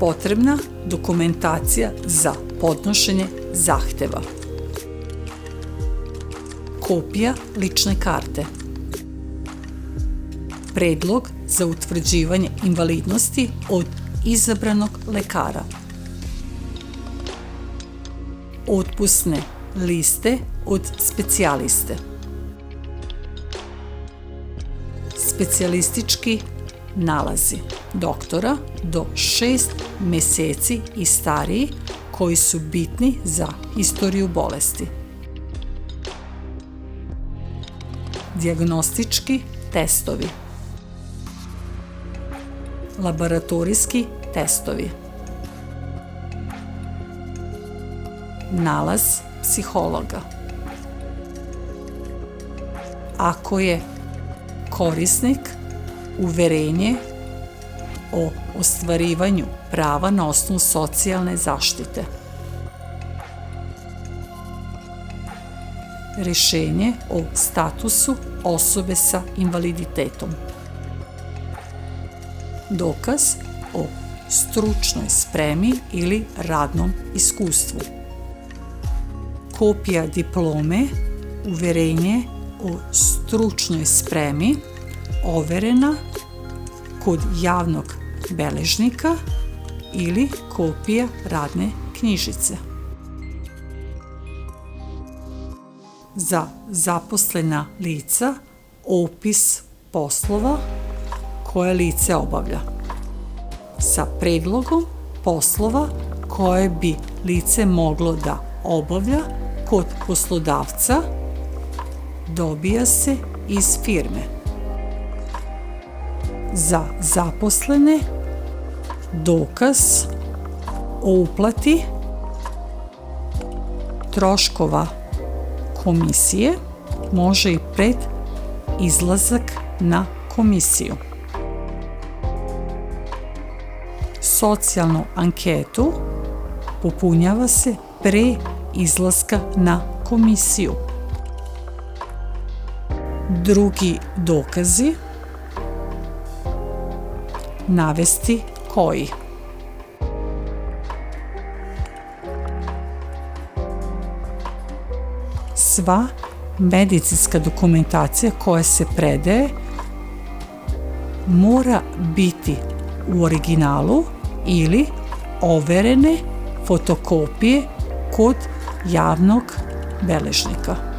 potrebna dokumentacija za podnošenje zahteva. Kopija lične karte. Predlog za utvrđivanje invalidnosti od izabranog lekara. Otpusne liste od specijaliste. Specijalistički nalazi doktora do 6 meseci i stariji koji su bitni za historiju bolesti. Dijagnostički testovi. Laboratorijski testovi. Nalaz psihologa. Ako je korisnik uverenje o ostvarivanju prava na osnovu socijalne zaštite. Rješenje o statusu osobe sa invaliditetom. Dokaz o stručnoj spremi ili radnom iskustvu. Kopija diplome, uverenje o stručnoj spremi, overena kod javnog beležnika ili kopija radne knjižice. Za zaposlena lica opis poslova koje lice obavlja sa predlogom poslova koje bi lice moglo da obavlja kod poslodavca dobija se iz firme. Za zaposlene dokaz o uplati troškova komisije može i pred izlazak na komisiju. Socijalnu anketu popunjava se pre izlaska na komisiju. Drugi dokazi navesti koji. Sva medicinska dokumentacija koja se predaje mora biti u originalu ili overene fotokopije kod javnog beležnika.